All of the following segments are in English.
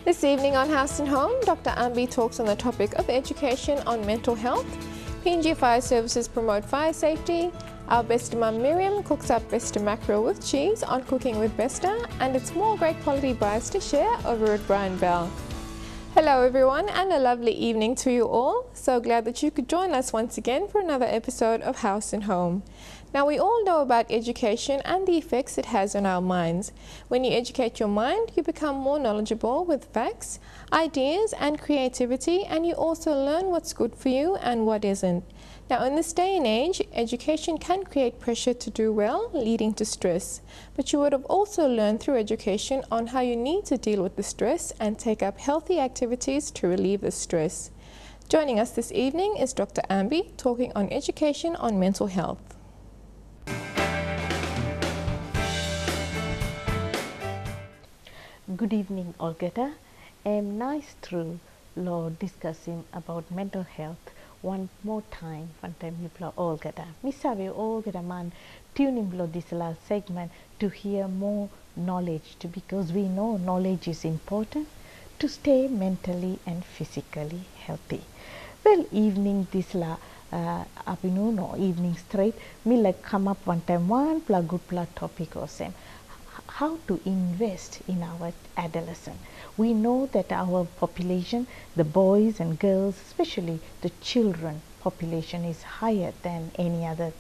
This evening on House and Home, Dr. Ambi talks on the topic of education on mental health. PNG Fire Services promote fire safety. Our best mum Miriam cooks up Besta mackerel with cheese on Cooking with Besta, and it's more great quality bites to share over at Brian Bell. Hello everyone, and a lovely evening to you all. So glad that you could join us once again for another episode of House and Home. Now, we all know about education and the effects it has on our minds. When you educate your mind, you become more knowledgeable with facts, ideas and creativity, and you also learn what's good for you and what isn't. Now, in this day and age, education can create pressure to do well, leading to stress. But you would have also learned through education on how you need to deal with the stress and take up healthy activities to relieve the stress. Joining us this evening is Dr. Ambi talking on education on mental health. Good evening, Olgeta. Nice through law discussing about mental health one time you blow Olgeta. Misavi Olgeta man tuning blow this last segment to hear more knowledge because we know knowledge is important to stay mentally and physically healthy. Well, evening this afternoon or evening straight, me like come up one good topic or same. How to invest in our adolescent. We know that our population, the boys and girls, especially the children population, is higher than any other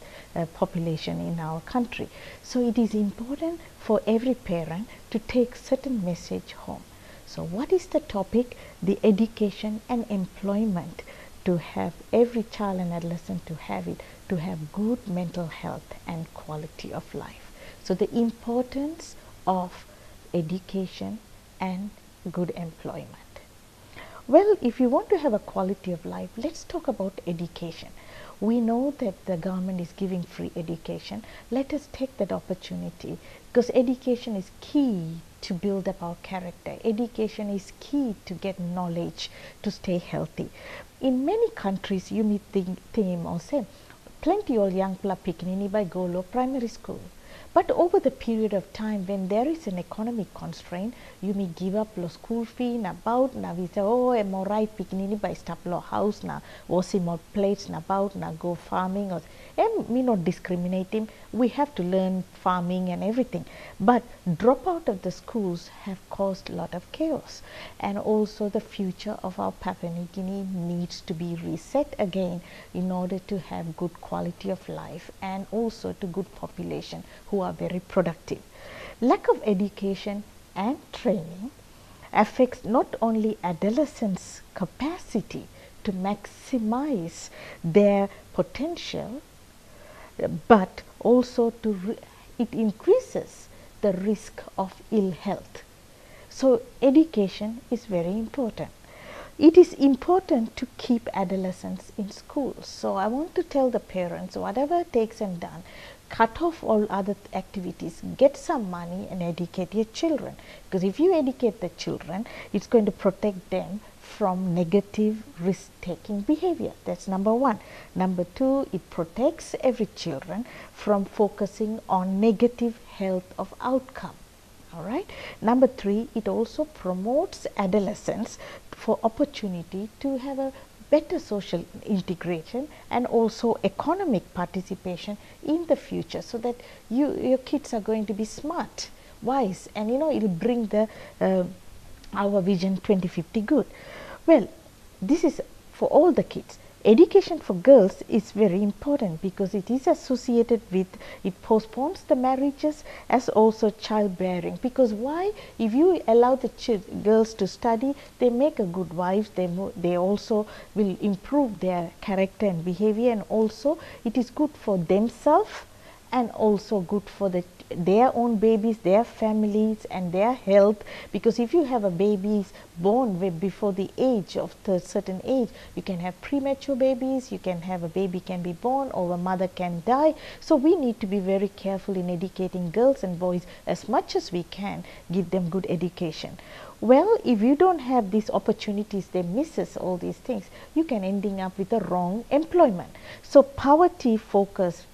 population in our country. So it is important for every parent to take certain message home. So what is the topic? The education and employment, to have every child and adolescent to have good mental health and quality of life. So the importance of education and good employment. Well, if you want to have a quality of life, let's talk about education. We know that the government is giving free education. Let us take that opportunity, because education is key to build up our character. Education is key to get knowledge to stay healthy. In many countries, you meet theme or say, plenty of young people picking by go primary school. But over the period of time, when there is an economic constraint, you may give up lo school fee na about na we say, oh, am I right picking by stop lo house na was more plates na about na go farming or me not discriminating. We have to learn farming and everything. But drop out of the schools have caused a lot of chaos, and also the future of our Papua New Guinea needs to be reset again in order to have good quality of life and also to good population who are very productive. Lack of education and training affects not only adolescents' capacity to maximize their potential, but also it increases the risk of ill health. So education is very important. It is important to keep adolescents in school. So I want to tell the parents, whatever takes and done, cut off all other activities, get some money and educate your children. Because if you educate the children, it's going to protect them from negative risk-taking behavior. That's number one. Number two, it protects every children from focusing on negative health of outcome. All right. Number three, it also promotes adolescents for opportunity to have a better social integration and also economic participation in the future, so that your kids are going to be smart, wise, and it will bring the our vision 2050 good. Well, this is for all the kids. Education for girls is very important because it is associated with, it postpones the marriages as also childbearing. Because why? If you allow the girls to study, they make a good wives, they also will improve their character and behavior, and also it is good for themselves and also good for their own babies, their families and their health. Because if you have a babies born before the age of the certain age, you can have premature babies, you can have a baby can be born or a mother can die. So we need to be very careful in educating girls and boys as much as we can, give them good education. Well, if you don't have these opportunities, they misses all these things, you can ending up with a wrong employment. So poverty forces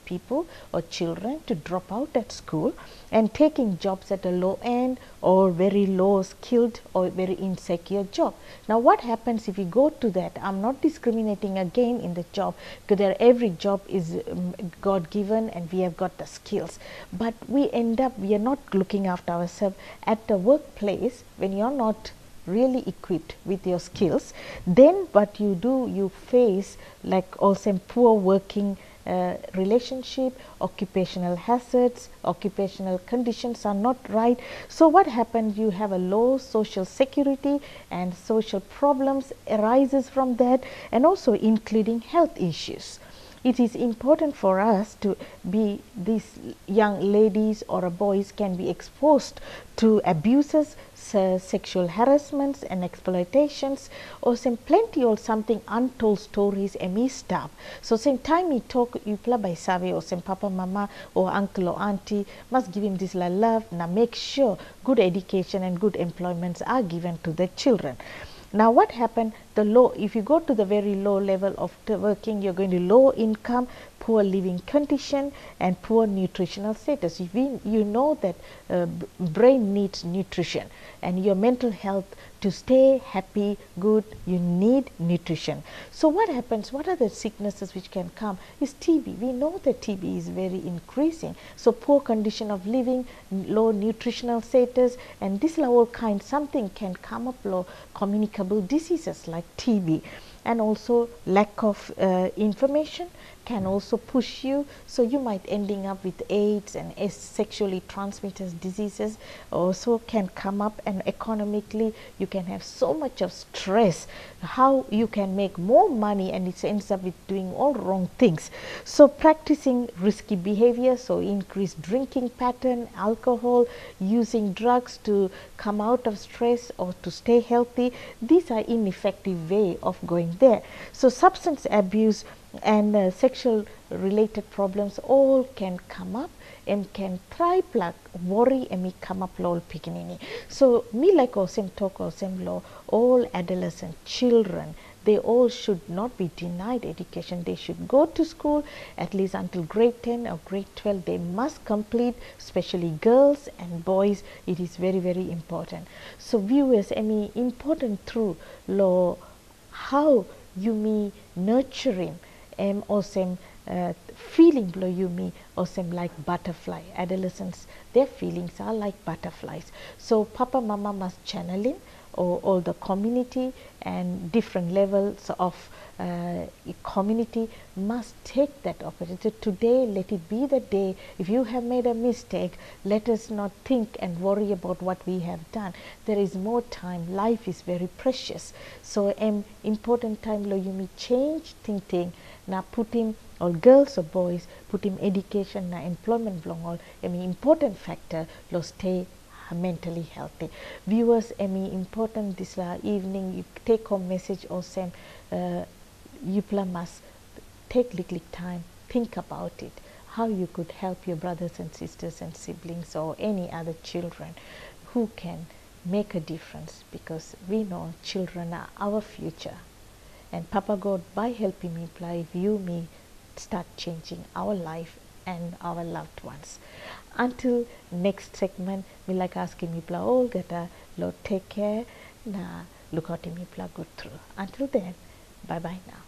people or children to drop out at school, and taking jobs at a low end or very low skilled or very insecure job. Now what happens if you go to that? I'm not discriminating again in the job, because every job is God given and we have got the skills, but we end up, we are not looking after ourselves at the workplace. When you're not really equipped with your skills, then what you do, you face like also poor working relationship, occupational hazards, occupational conditions are not right. So what happens, you have a low social security and social problems arises from that, and also including health issues. It is important for us to be, these young ladies or boys can be exposed to abuses, sexual harassments and exploitations, or some plenty or something untold stories missed up. So same time we talk you play by Savi or some papa mama or uncle or auntie must give him this love. Now make sure good education and good employments are given to the children. Now what happened, the low, if you go to the very low level of the working, you're going to low income, poor living condition and poor nutritional status. If you know that brain needs nutrition and your mental health to stay happy, good, you need nutrition. So what happens, what are the sicknesses which can come is TB. We know that TB is very increasing. So poor condition of living, low nutritional status, and this all kind, something can come up, low communicable diseases like TB. And also lack of information can also push you, so you might ending up with AIDS and sexually transmitted diseases also can come up, and economically you can have so much of stress, how you can make more money and it ends up with doing all wrong things. So practicing risky behavior, so increased drinking pattern, alcohol, using drugs to come out of stress or to stay healthy, these are ineffective way of going there. So substance abuse and sexual related problems all can come up and can try plug worry and me come up lol pikinini. So me like osem talk osem law, all adolescent children, they all should not be denied education. They should go to school at least until grade 10 or grade 12. They must complete, especially girls and boys. It is very, very important. So viewers, I mean, important through law, how you me nurturing awesome feeling below you me awesome like butterfly. Adolescents, their feelings are like butterflies. So papa mama must channel in or all the community and different levels of community must take that opportunity. Today, let it be the day. If you have made a mistake, let us not think and worry about what we have done. There is more time. Life is very precious. So important time lo you may change thinking. Now put him, or girls or boys, put him education na employment belong all. Important factor lo stay mentally healthy. Viewers, important this evening you take home message or send you must take little time, think about it, how you could help your brothers and sisters and siblings or any other children who can make a difference, because we know children are our future. And Papa God, by helping me play, you me start changing our life and our loved ones. Until next segment, we like asking me pla all gata, Lord take care, na look out me pla good through. Until then, bye bye now.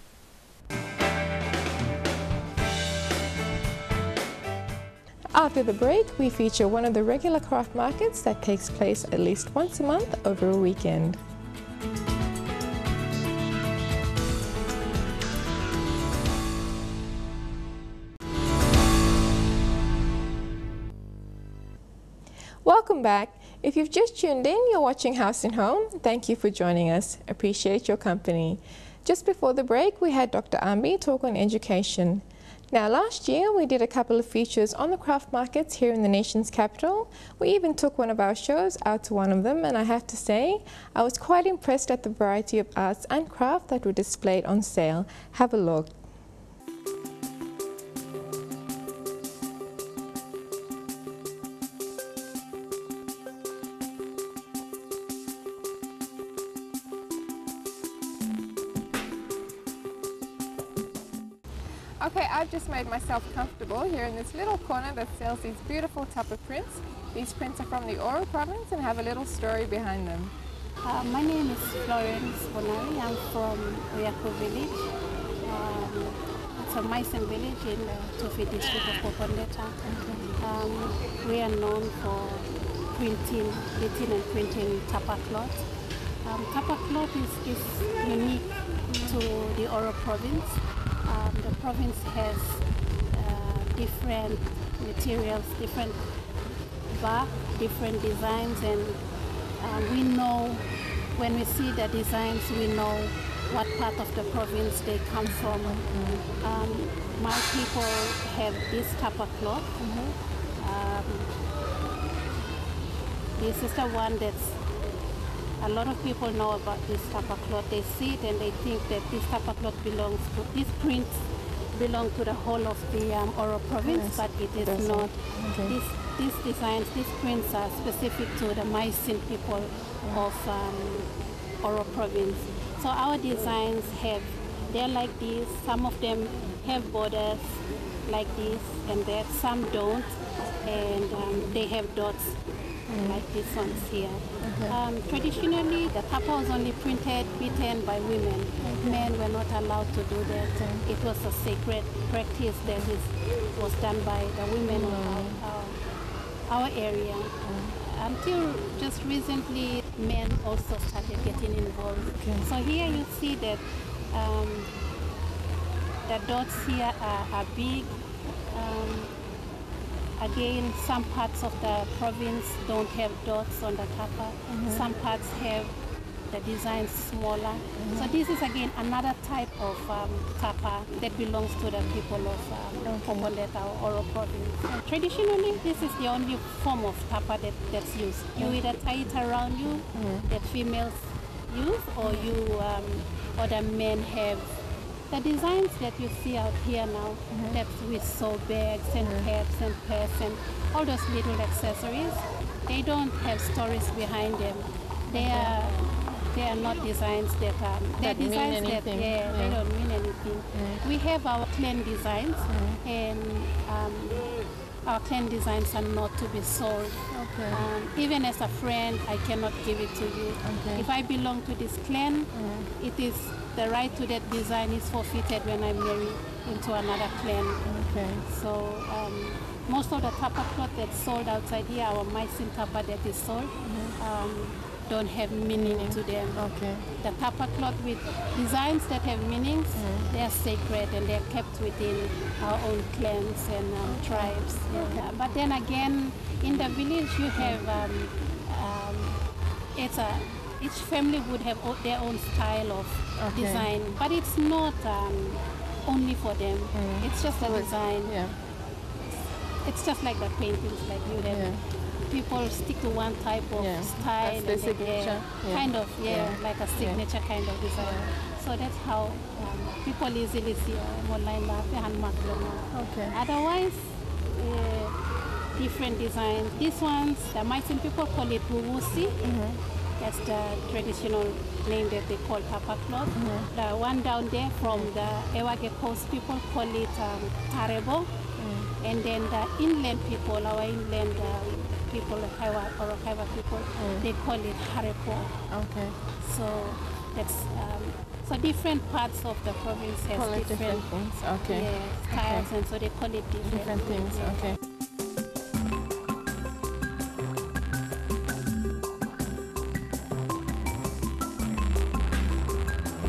After the break, we feature one of the regular craft markets that takes place at least once a month over a weekend. Welcome back. If you've just tuned in, you're watching House and Home. Thank you for joining us. Appreciate your company. Just before the break, we had Dr. Ambi talk on education. Now, last year, we did a couple of features on the craft markets here in the nation's capital. We even took one of our shows out to one of them, and I have to say, I was quite impressed at the variety of arts and craft that were displayed on sale. Have a look. Okay, I've just made myself comfortable here in this little corner that sells these beautiful tapa prints. These prints are from the Oro province and have a little story behind them. My name is Florence Bonari. I'm from Oyako village. It's a Maisen village in Tofi district of Popondeta. We are known for printing, knitting and printing tapa cloth. Tapa cloth is unique to the Oro province. The province has different materials, different bark, different designs, and we know when we see the designs, we know what part of the province they come from. My people have this tapa cloth. This is the one that's a lot of people know about this tapa cloth. They see it and they think that this tapa cloth belongs to, these prints belong to the whole of the Oro province, yes, but it is not. Okay. These designs, these prints are specific to the Maisin people of Oro province. So our designs they're like this. Some of them have borders like this and that. Some don't, and they have dots like these ones here. Traditionally, the tapa was only printed, beaten by women. Men were not allowed to do that. It was a sacred practice that was done by the women of our area. Until just recently, men also started getting involved. So here you see that the dots here are big. Again, some parts of the province don't have dots on the tapa. Some parts have the designs smaller. So this is again another type of tapa that belongs to the people of Popondeta or Oro province. Traditionally, this is the only form of tapa that's used. You either tie it around you, that females use, or or the men have. The designs that you see out here now, that's with sew bags and caps and purse and all those little accessories, they don't have stories behind them. They are not designs that they're designs that they don't mean anything. We have our clan designs, and our clan designs are not to be sold. Even as a friend, I cannot give it to you. If I belong to this clan, it is the right to that design is forfeited when I marry into another clan. So most of the tapa cloth that's sold outside here, our Maisin tapa that is sold, don't have meaning to them. The tapa cloth with designs that have meanings, they are sacred and they're kept within our own clans and tribes. But then again, in the village you have, each family would have their own style of design, but it's not only for them. It's just a design. It's just like the paintings, like you have. People stick to one type of style. That's the signature. Kind of, like a signature kind of design. So that's how people easily see online. Otherwise, different designs. These ones, the Maisin people call it wuwusi. That's the traditional name that they call tapa cloth. The one down there from the Ewage Coast people call it tarebo. And then the inland people, our inland people, Kaiwa people, they call it harepo. So that's so different parts of the province has different things. styles, and so they call it different things.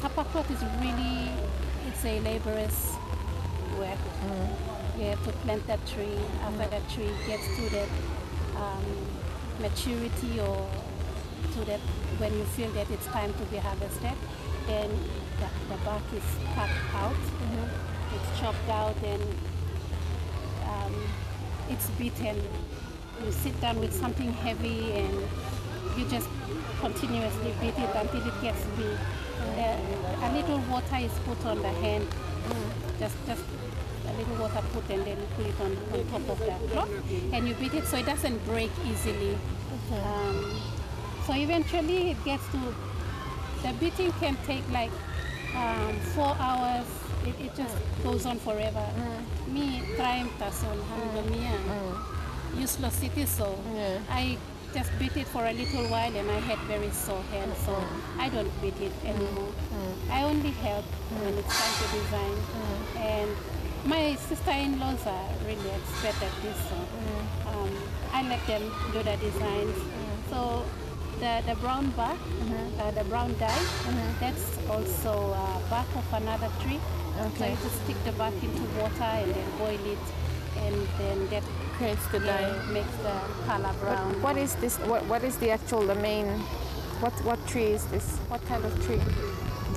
Tapa cloth is really, it's a laborious work. You have to plant that tree. After that tree gets to that maturity, or to that when you feel that it's time to be harvested, then the bark is cut out. It's chopped out and it's beaten. You sit down with something heavy and you just continuously beat it until it gets big. A little water is put on the hand, just a little water put, and then you put it on top of the cloth and you beat it so it doesn't break easily. So eventually it gets to, the beating can take like 4 hours. It just goes on forever. Me trying tason hamdomia useless city, so I just beat it for a little while and I had very sore hands, so I don't beat it anymore. I only help when it's time to design. And my sister-in-laws are really expert at this, so I let them do the designs. So the brown bark, the brown dye, that's also bark of another tree. So you just stick the bark into water and then boil it, and then that Creates the dye. makes the color brown. What is this? What is the actual, the main, what tree is this? What kind of tree?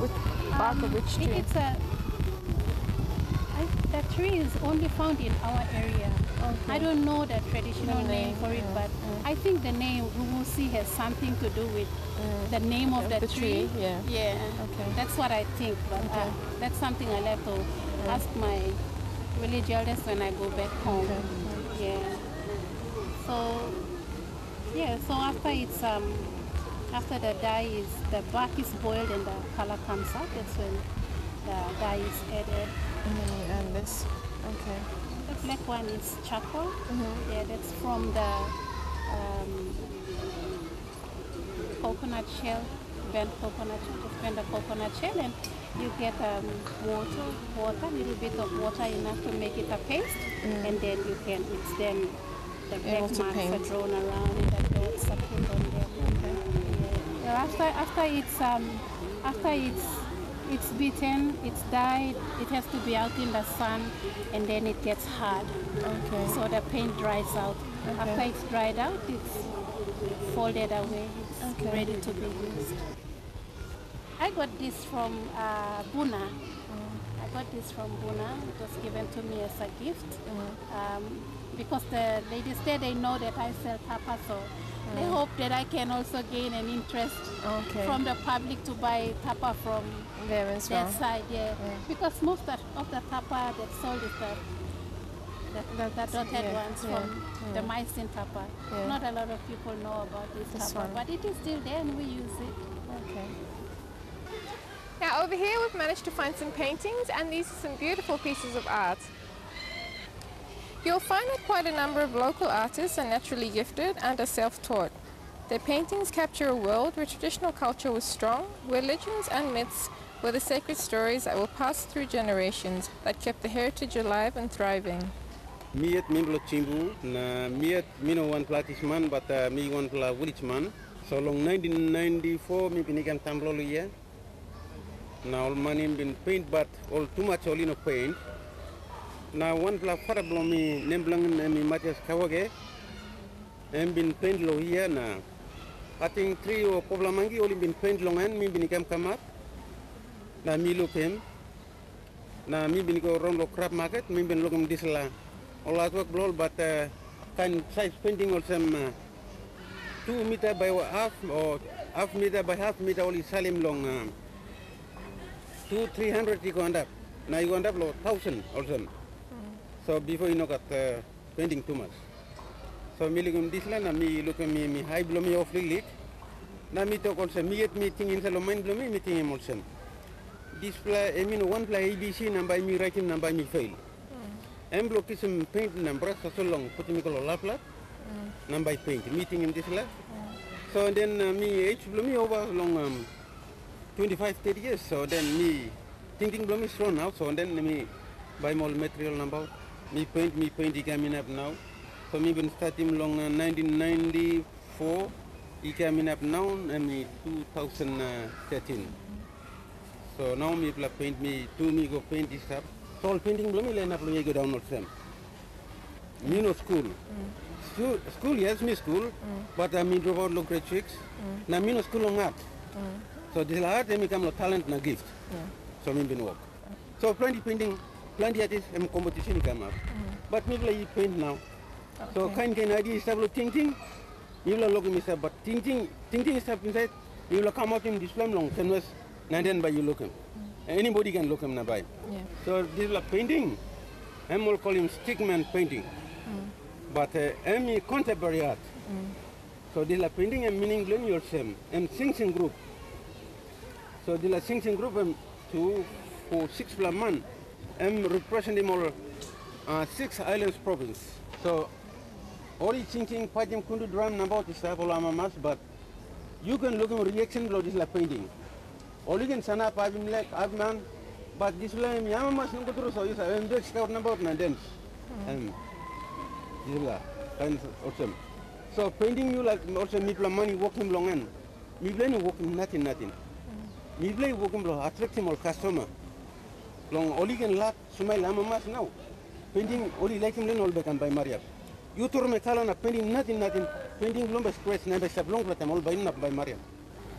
Which bark of which tree? It's the tree is only found in our area. I don't know the traditional name for it, but I think the name we will see has something to do with the name of the tree. Yeah. Okay. That's what I think, but that's something I like to ask my village elders when I go back home. Yeah. So after it's after the dye is, the bark is boiled and the color comes out, that's when the dye is added. And this, The black one is charcoal. Yeah, that's from the coconut shell, bent coconut shell. Just bend the coconut shell and you get water, a little bit of water enough to make it a paste, and then you can, it's then the black Able marks to paint. are drawn around and the dots are put on them. Yeah. After it's beaten, it's dyed, it has to be out in the sun, and then it gets hard. So the paint dries out. After it's dried out, it's folded away. It's ready to be used. I got this from Buna. I got this from Buna. It was given to me as a gift. Because the ladies there, they know that I sell tapa, so they hope that I can also gain an interest from the public to buy tapa from there as well. their side. Because most of the tapa that's sold is the dotted ones from the mycin tapa. Not a lot of people know about this tapa, but it is still there and we use it. Now over here we've managed to find some paintings, and these are some beautiful pieces of art. You'll find that quite a number of local artists are naturally gifted and are self-taught. Their paintings capture a world where traditional culture was strong, where legends and myths were the sacred stories that will pass through generations, that kept the heritage alive and thriving. Miet mimblo chimbu na miet mino one platisman but mi one pla man. So long 1994 mi pinikam tamblolo ye. Now all money been paint but all too much all in paint. Now one pla farablo mi nemblang mi Matias Kawage and been paint lo here na. I think 3 or poblamangi all been paint long and mi pinikam come up. Na mi look him. Na mi biniko romlo crab market mi bin lookum disla. All that work blow, but kind size painting or some 2 meter by half or half meter by half meter only salim long 200-300 you go up. Now you go up 1,000 or some. So before you know got painting too much. So me look this land and me look at me high blow me off the now me talk also me at meeting in the mind blow me meeting him also. This play I mean one play ABC number me writing number me fail. I'm blocking some paint number so long, putting me call laplat, number paint, meeting in this lab. So then me age blew me over long 25-30 years. So then me thinking blew me strong now. So then me buy more material number, me paint he coming up now. So me been starting long 1994, he coming up now and me 2013. So now me paint me go paint this up. So all painting blow me line up go down all same. Me no school. School yes me school, but I mean about look great tricks. Na me no school on art. So this art they become no talent na gift. So me been work. So plenty painting, plenty artists and competition come up. But me play paint now. So kind idea start look thinking. Me look me say but thinking stuff inside. You will come out in this film long. Then then by you look him. Anybody can look him na by. So this is like painting. I'm all call him stickman painting. But I'm contemporary art. So this is like painting and meaning blame yourself and sing group. So this is like sing group and to for 6 months. I'm representing all 6 islands province. So only thinking Pajem Kundu drum about this mas, but you can look at reaction below this like painting. Or you can sana Pajim like Abman, but this line Yamamas no go so you say I'm just scout about and dance. This is kind of awesome. So painting you like also me money walking long and me blame walking nothing. Me blame walking long attracting more customer. Long only can laugh smile Yamamas now. Painting only like him all back and by Maria. You told me Kalana painting nothing. Painting Lumbus Quest never step long but I'm all by Maria.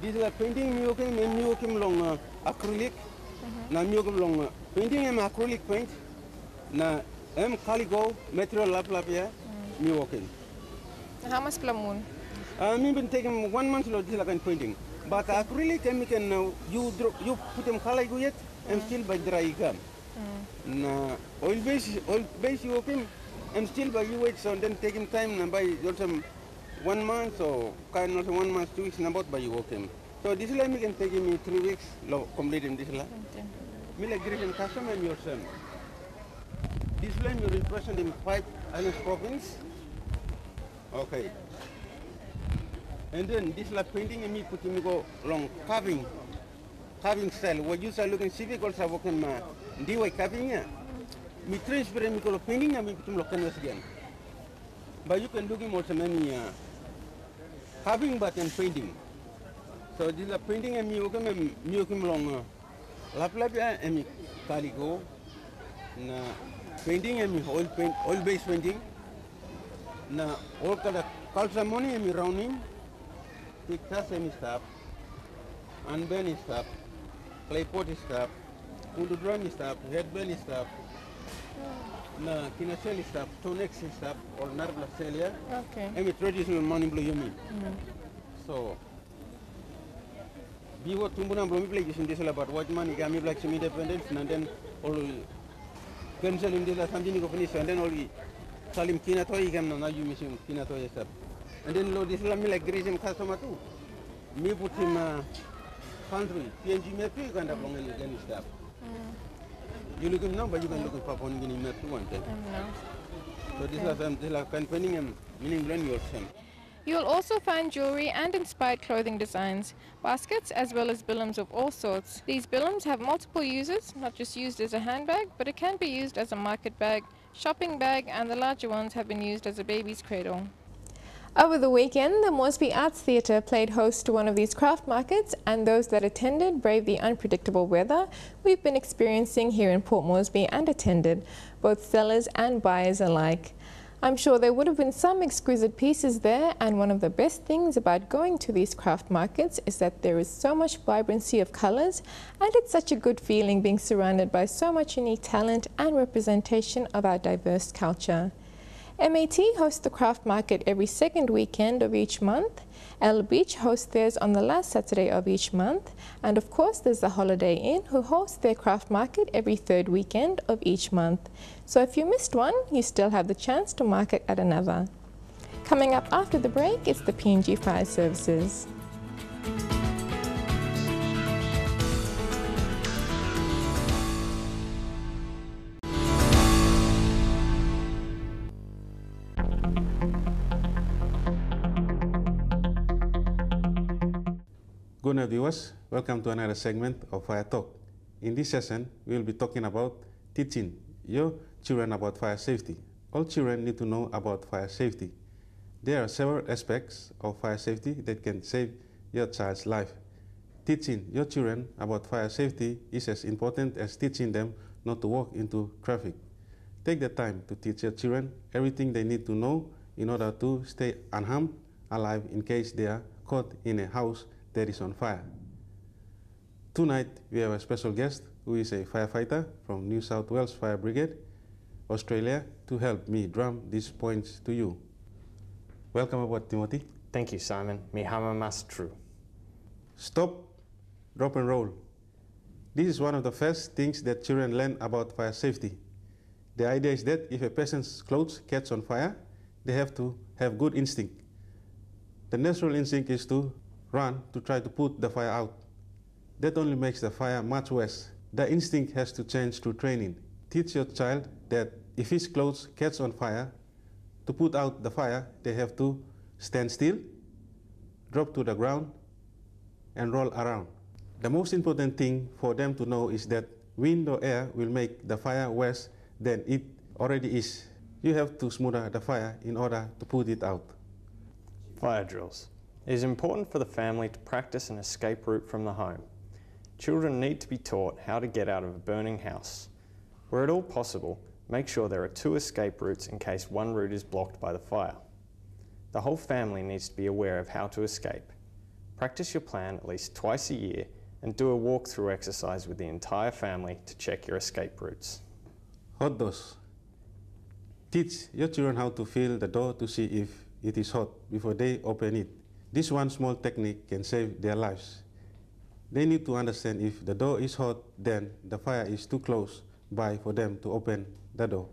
This is a painting me walking long acrylic. Na me walking long painting am acrylic paint. Na calico material lap here. Me walking. How much plamoon? Me been taking 1 month to this like painting. But acrylic and can you put them calico yet and still by dry gum. Na oil base you open and still by you wait so then taking time and by some 1 month or kind of 1 month 2 weeks and about by you open. So this line can take me 3 weeks completing this line. Me like great and customer and yourself. This line you represent in 5 islands province. Okay. And then this like painting and me putting me go long carving style. What you say looking civic also working my DIY carving ya. Me transfer me color painting and me put him canvas again. But you can look him also many carving but and painting. So this is painting and me working long lap and me calico. Na painting and me oil based painting. Na all color culture money and me rounding. Pictures and stuff. And ben stuff. Clay pot stuff. Kundu drum stuff. Headbell stuff. Na kinasel stuff. Tonex stuff. Or narbla celia. Okay. And we traditional money blue you mean. So Biwo tumbuna blomi play using this about what money gami black some independence and then all cancel in this something go finish and then all salim kina toy gam na you missing kina toy stuff. And then lo this me like grazing customer too. Me put him country PNG map you can have long and stuff. You look him now but you can look for one guinea map too one time. So this is kind painting and meaning learn yourself. You will also find jewelry and inspired clothing designs, baskets as well as billums of all sorts. These billums have multiple uses, not just used as a handbag, but it can be used as a market bag, shopping bag, and the larger ones have been used as a baby's cradle. Over the weekend, the Moresby Arts Theatre played host to one of these craft markets, and those that attended braved the unpredictable weather we've been experiencing here in Port Moresby and attended, both sellers and buyers alike. I'm sure there would have been some exquisite pieces there, and one of the best things about going to these craft markets is that there is so much vibrancy of colours, and it's such a good feeling being surrounded by so much unique talent and representation of our diverse culture. MAT hosts the craft market every second weekend of each month. El Beach hosts theirs on the last Saturday of each month, and of course there's the Holiday Inn who hosts their craft market every third weekend of each month. So if you missed one, you still have the chance to market at another. Coming up after the break, it's the PNG Fire Services. Good night, viewers. Welcome to another segment of Fire Talk. In this session, we will be talking about teaching your children about fire safety. All children need to know about fire safety. There are several aspects of fire safety that can save your child's life. Teaching your children about fire safety is as important as teaching them not to walk into traffic. Take the time to teach your children everything they need to know in order to stay unharmed, alive in case they are caught in a house that is on fire. Tonight, we have a special guest who is a firefighter from New South Wales Fire Brigade, Australia, to help me drum these points to you. Welcome aboard, Timothy. Thank you, Simon. Mihama Mastru. Stop, drop and roll. This is one of the first things that children learn about fire safety. The idea is that if a person's clothes catch on fire, they have to have good instinct. The natural instinct is to run to try to put the fire out. That only makes the fire much worse. The instinct has to change through training. Teach your child that if his clothes catch on fire, to put out the fire, they have to stand still, drop to the ground, and roll around. The most important thing for them to know is that wind or air will make the fire worse than it already is. You have to smother the fire in order to put it out. Fire drills. It is important for the family to practice an escape route from the home. Children need to be taught how to get out of a burning house. Where at all possible, make sure there are 2 escape routes in case one route is blocked by the fire. The whole family needs to be aware of how to escape. Practice your plan at least twice a year and do a walk-through exercise with the entire family to check your escape routes. Hot doors. Teach your children how to feel the door to see if it is hot before they open it. This one small technique can save their lives. They need to understand if the door is hot, then the fire is too close by for them to open the door.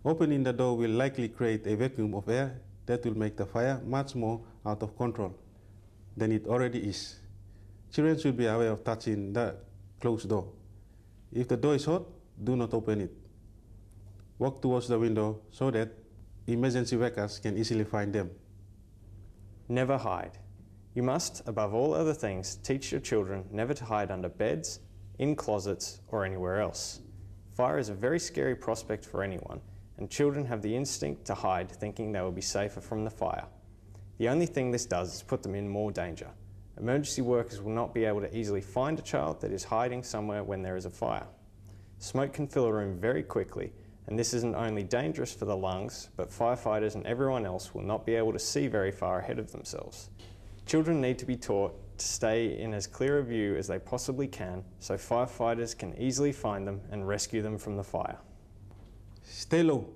Opening the door will likely create a vacuum of air that will make the fire much more out of control than it already is. Children should be aware of touching the closed door. If the door is hot, do not open it. Walk towards the window so that emergency workers can easily find them. Never hide. You must, above all other things, teach your children never to hide under beds, in closets, or anywhere else. Fire is a very scary prospect for anyone, and children have the instinct to hide thinking they will be safer from the fire. The only thing this does is put them in more danger. Emergency workers will not be able to easily find a child that is hiding somewhere when there is a fire. Smoke can fill a room very quickly, and this isn't only dangerous for the lungs, but firefighters and everyone else will not be able to see very far ahead of themselves. Children need to be taught to stay in as clear a view as they possibly can so firefighters can easily find them and rescue them from the fire. Stay low.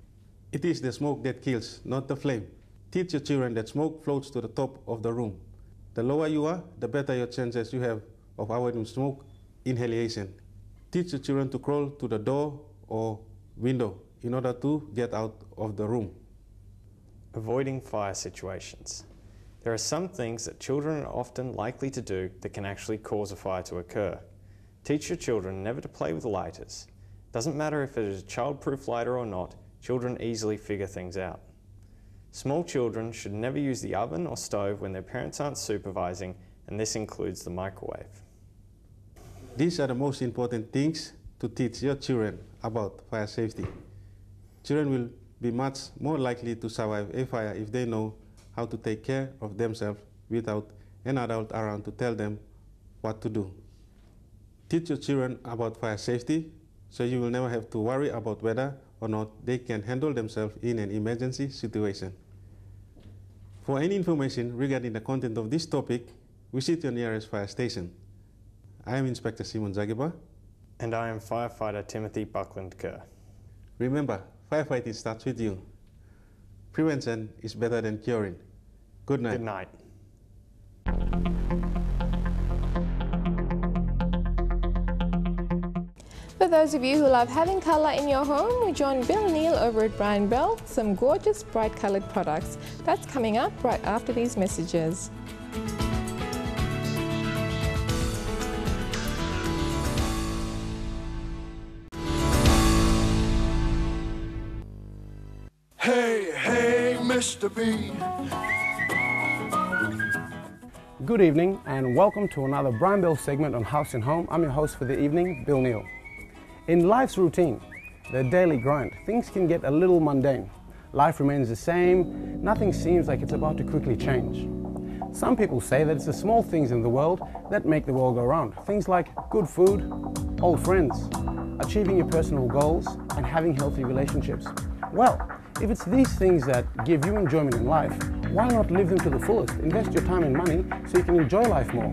It is the smoke that kills, not the flame. Teach your children that smoke floats to the top of the room. The lower you are, the better your chances you have of avoiding smoke inhalation. Teach your children to crawl to the door or window in order to get out of the room. Avoiding fire situations. There are some things that children are often likely to do that can actually cause a fire to occur. Teach your children never to play with lighters. Doesn't matter if it is a child-proof lighter or not, children easily figure things out. Small children should never use the oven or stove when their parents aren't supervising, and this includes the microwave. These are the most important things to teach your children about fire safety. Children will be much more likely to survive a fire if they know how to take care of themselves without an adult around to tell them what to do. Teach your children about fire safety so you will never have to worry about whether or not they can handle themselves in an emergency situation. For any information regarding the content of this topic, visit your nearest fire station. I am Inspector Simon Zagiba. And I am Firefighter Timothy Buckland Kerr. Remember, firefighting starts with you. Prevention is better than curing. Good night. Good night. For those of you who love having colour in your home, we join Bill Neal over at Brian Bell, some gorgeous bright coloured products. That's coming up right after these messages. Hey, hey, Mr. B. Good evening and welcome to another Brian Bell segment on House and Home. I'm your host for the evening, Bill Neal. In life's routine, the daily grind, things can get a little mundane. Life remains the same, nothing seems like it's about to quickly change. Some people say that it's the small things in the world that make the world go round. Things like good food, old friends, achieving your personal goals, and having healthy relationships. Well, if it's these things that give you enjoyment in life, why not live them to the fullest? Invest your time and money so you can enjoy life more.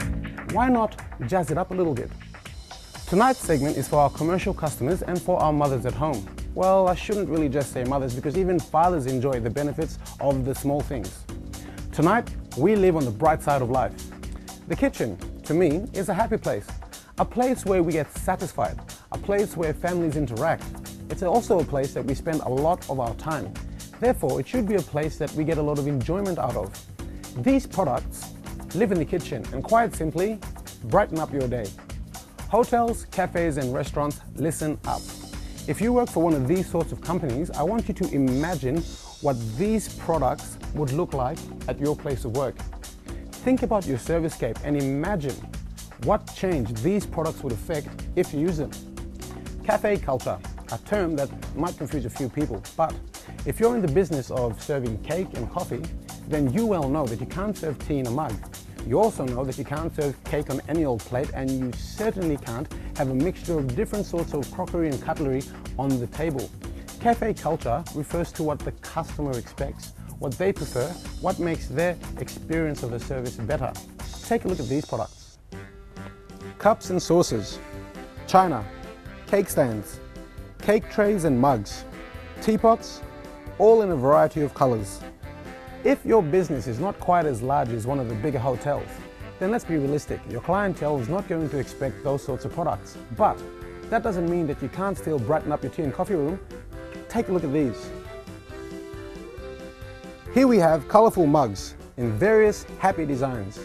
Why not jazz it up a little bit? Tonight's segment is for our commercial customers and for our mothers at home. Well, I shouldn't really just say mothers because even fathers enjoy the benefits of the small things. Tonight, we live on the bright side of life. The kitchen, to me, is a happy place. A place where we get satisfied. A place where families interact. It's also a place that we spend a lot of our time. Therefore, it should be a place that we get a lot of enjoyment out of. These products live in the kitchen and quite simply, brighten up your day. Hotels, cafes and restaurants, listen up. If you work for one of these sorts of companies, I want you to imagine what these products would look like at your place of work. Think about your servicescape and imagine what change these products would affect if you use them. Cafe culture, a term that might confuse a few people, but if you're in the business of serving cake and coffee, then you well know that you can't serve tea in a mug. You also know that you can't serve cake on any old plate, and you certainly can't have a mixture of different sorts of crockery and cutlery on the table. Cafe culture refers to what the customer expects, what they prefer, what makes their experience of the service better. Take a look at these products. Cups and saucers, china, cake stands, cake trays and mugs, teapots, all in a variety of colors. If your business is not quite as large as one of the bigger hotels, then let's be realistic. Your clientele is not going to expect those sorts of products. But that doesn't mean that you can't still brighten up your tea and coffee room. Take a look at these. Here we have colorful mugs in various happy designs.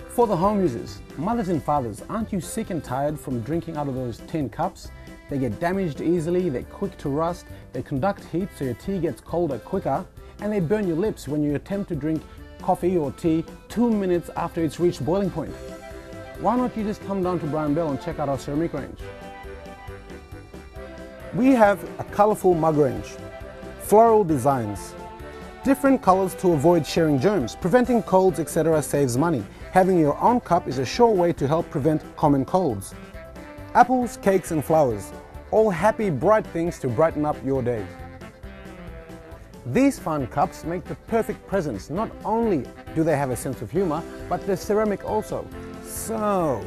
For the home users, mothers and fathers, aren't you sick and tired from drinking out of those tin cups? They get damaged easily, they're quick to rust, they conduct heat so your tea gets colder quicker, and they burn your lips when you attempt to drink coffee or tea 2 minutes after it's reached boiling point. Why not you just come down to Brian Bell and check out our ceramic range? We have a colorful mug range, floral designs, different colors to avoid sharing germs, preventing colds, etc. saves money. Having your own cup is a sure way to help prevent common colds. Apples, cakes and flowers, all happy, bright things to brighten up your day. These fun cups make the perfect presents. Not only do they have a sense of humor, but they're ceramic also. So,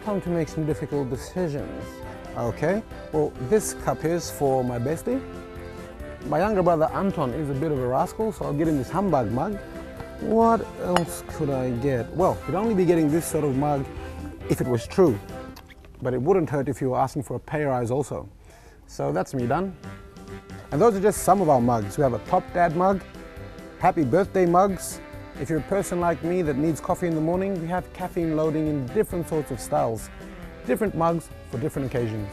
time to make some difficult decisions. Okay, well, this cup is for my bestie. My younger brother Anton is a bit of a rascal, so I'll get him this humbug mug. What else could I get? Well, you'd only be getting this sort of mug if it was true, but it wouldn't hurt if you were asking for a pay rise also. So that's me done. And those are just some of our mugs. We have a Top Dad mug, happy birthday mugs. If you're a person like me that needs coffee in the morning, we have caffeine loading in different sorts of styles. Different mugs for different occasions.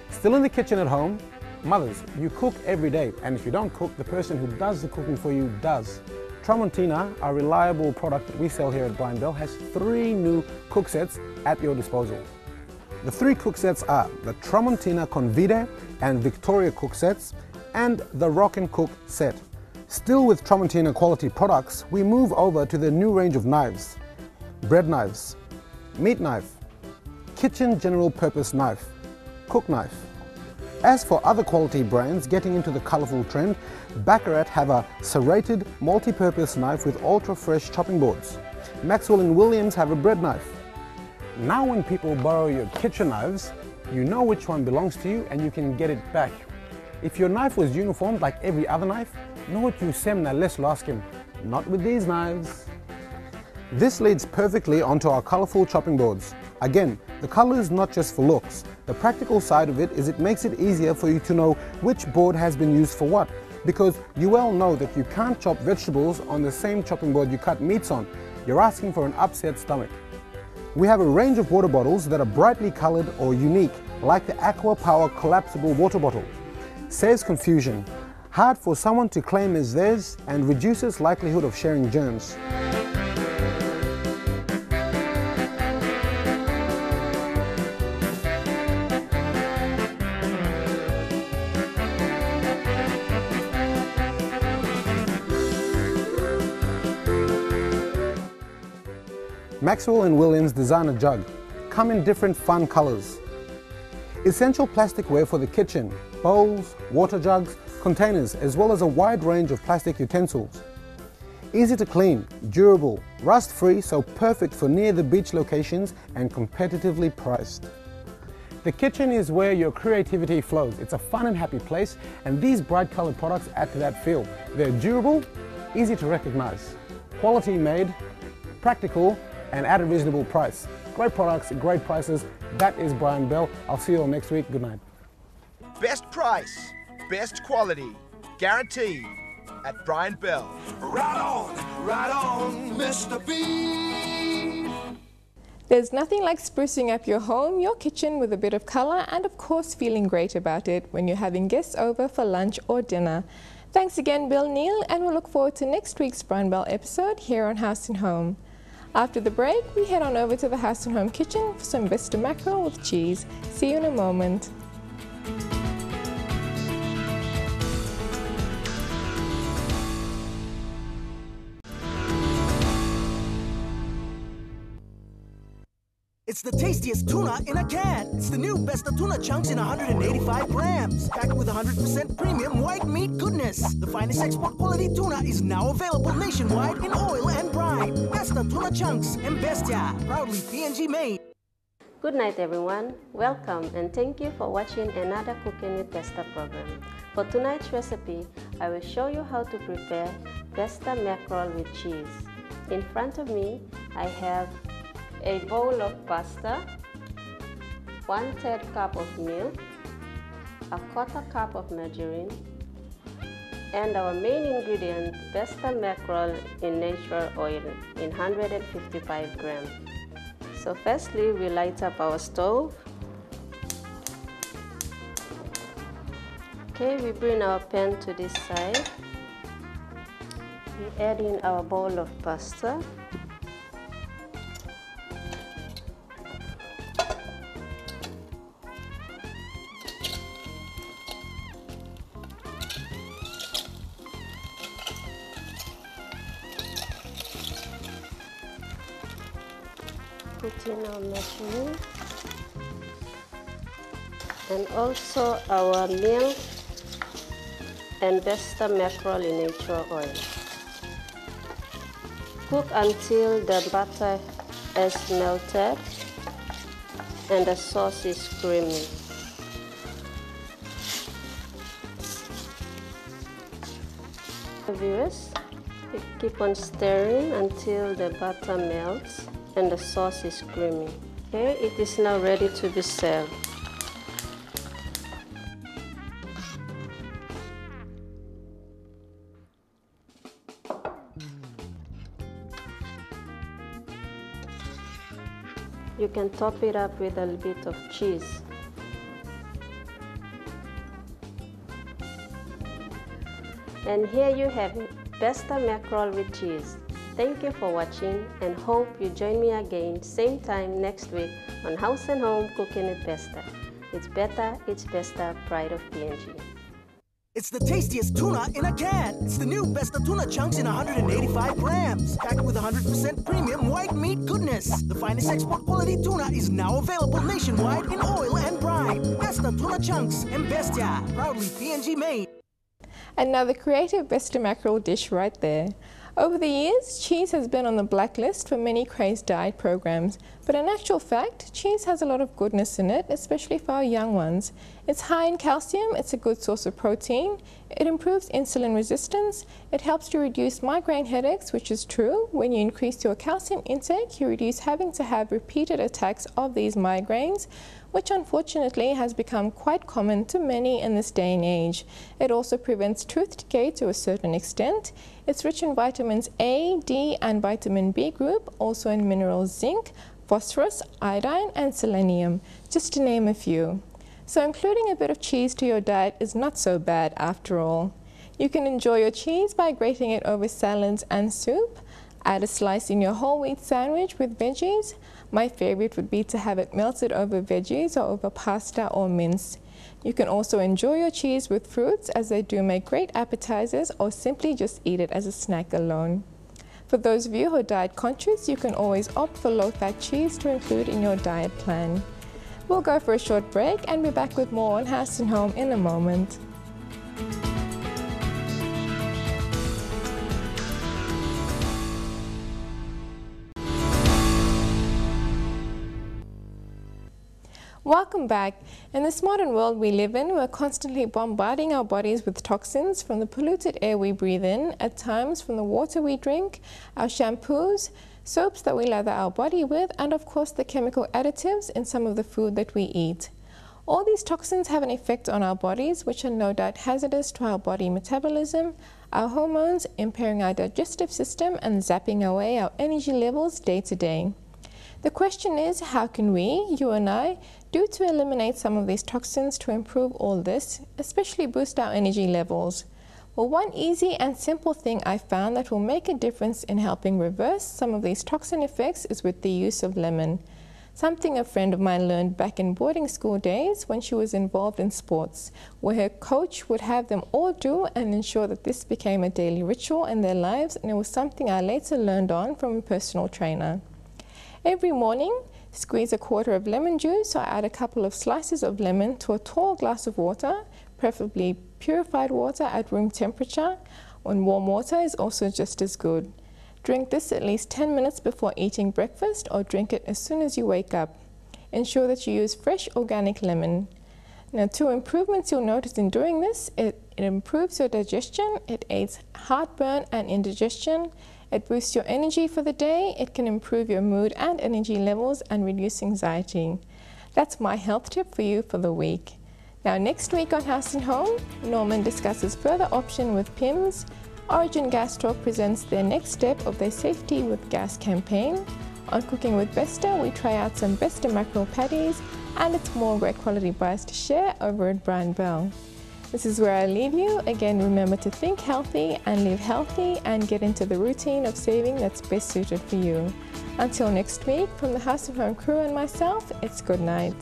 Still in the kitchen at home, mothers, you cook every day, and if you don't cook, the person who does the cooking for you does. Tramontina, our reliable product that we sell here at Brian Bell, has 3 new cook sets at your disposal. The 3 cook sets are the Tramontina Convide and Victoria cook sets, and the Rock and Cook set. Still with Tramontina quality products, we move over to the new range of knives. Bread knives, meat knife, kitchen general purpose knife, cook knife. As for other quality brands getting into the colourful trend, Baccarat have a serrated multi-purpose knife with ultra-fresh chopping boards. Maxwell & Williams have a bread knife. Now when people borrow your kitchen knives, you know which one belongs to you and you can get it back. If your knife was uniformed like every other knife, know what you semna less laskim. Not with these knives. This leads perfectly onto our colourful chopping boards. Again, the colour is not just for looks. The practical side of it is it makes it easier for you to know which board has been used for what, because you well know that you can't chop vegetables on the same chopping board you cut meats on. You're asking for an upset stomach. We have a range of water bottles that are brightly coloured or unique, like the Aqua Power collapsible water bottle. Saves confusion, hard for someone to claim as theirs, and reduces likelihood of sharing germs. Maxwell & Williams designer jug, come in different fun colors. Essential plasticware for the kitchen, bowls, water jugs, containers, as well as a wide range of plastic utensils. Easy to clean, durable, rust-free, so perfect for near the beach locations and competitively priced. The kitchen is where your creativity flows. It's a fun and happy place, and these bright colored products add to that feel. They're durable, easy to recognize, quality made, practical, and at a reasonable price. Great products, great prices. That is Brian Bell. I'll see you all next week. Good night. Best price, best quality, guaranteed at Brian Bell. Right on, Mr. B. There's nothing like sprucing up your home, your kitchen with a bit of color and of course feeling great about it when you're having guests over for lunch or dinner. Thanks again, Bill Neal, and we'll look forward to next week's Brian Bell episode here on House and Home. After the break, we head on over to the House and Home kitchen for some Vesta mackerel with cheese. See you in a moment. It's the tastiest tuna in a can. It's the new Vesta tuna chunks in 185 grams, packed with 100% premium white meat goodness. The finest export quality tuna is now available nationwide in oil and brine. Vesta tuna chunks and Bestia, proudly PNG made. Good night, everyone. Welcome and thank you for watching another Cooking with Vesta program. For tonight's recipe, I will show you how to prepare Vesta mackerel with cheese. In front of me, I have a bowl of pasta, 1/3 cup of milk, a 1/4 cup of margarine, and our main ingredient, Vesta mackerel in natural oil in 155 grams. So firstly, we light up our stove. Okay, we bring our pan to this side. We add in our bowl of pasta. Put in our margarine and also our milk and Vesta mackerel in natural oil. Cook until the butter is melted and the sauce is creamy. Viewers, keep on stirring until the butter melts and the sauce is creamy. Okay, it is now ready to be served. You can top it up with a little bit of cheese. And here you have it, Vesta mackerel with cheese. Thank you for watching and hope you join me again same time next week on House and Home Cooking with Vesta. It's better, it's Vesta, pride of PNG. It's the tastiest tuna in a can. It's the new Vesta tuna chunks in 185 grams, packed with 100% premium white meat goodness. The finest export quality tuna is now available nationwide in oil and brine. Vesta tuna chunks and Bestia, proudly PNG made. Another creative Vesta mackerel dish right there. Over the years, cheese has been on the blacklist for many crazed diet programs, but in actual fact, cheese has a lot of goodness in it, especially for our young ones. It's high in calcium, it's a good source of protein, it improves insulin resistance, it helps to reduce migraine headaches, which is true. When you increase your calcium intake, you reduce having to have repeated attacks of these migraines, which unfortunately has become quite common to many in this day and age. It also prevents tooth decay to a certain extent. It's rich in vitamins A, D, and vitamin B group, also in minerals zinc, phosphorus, iodine, and selenium, just to name a few. So including a bit of cheese to your diet is not so bad after all. You can enjoy your cheese by grating it over salads and soup. Add a slice in your whole wheat sandwich with veggies. My favorite would be to have it melted over veggies or over pasta or mince. You can also enjoy your cheese with fruits, as they do make great appetizers, or simply just eat it as a snack alone. For those of you who are diet conscious, you can always opt for low-fat cheese to include in your diet plan. We'll go for a short break and be back with more on House and Home in a moment. Welcome back. In this modern world we live in, we're constantly bombarding our bodies with toxins from the polluted air we breathe in, at times from the water we drink, our shampoos, soaps that we lather our body with, and of course the chemical additives in some of the food that we eat. All these toxins have an effect on our bodies, which are no doubt hazardous to our body metabolism, our hormones, impairing our digestive system and zapping away our energy levels day to day. The question is, how can we, you and I, do to eliminate some of these toxins to improve all this, especially boost our energy levels? Well, one easy and simple thing I found that will make a difference in helping reverse some of these toxin effects is with the use of lemon. Something a friend of mine learned back in boarding school days when she was involved in sports, where her coach would have them all do and ensure that this became a daily ritual in their lives, and it was something I later learned on from a personal trainer. Every morning, squeeze a quarter of lemon juice or add a couple of slices of lemon to a tall glass of water, preferably purified water at room temperature, and warm water is also just as good. Drink this at least 10 minutes before eating breakfast or drink it as soon as you wake up. Ensure that you use fresh organic lemon. Now, two improvements you'll notice in doing this: it improves your digestion, it aids heartburn and indigestion, it boosts your energy for the day, it can improve your mood and energy levels and reduce anxiety. That's my health tip for you for the week. Now, next week on House and Home, Norman discusses further option with PIMS. Origin Gas Talk presents their next step of their Safety with Gas campaign. On Cooking with Besta, we try out some Besta mackerel patties, and it's more great quality buys to share over at Brian Bell. This is where I leave you. Again, remember to think healthy and live healthy and get into the routine of saving that's best suited for you. Until next week, from the House of Home crew and myself, it's good night.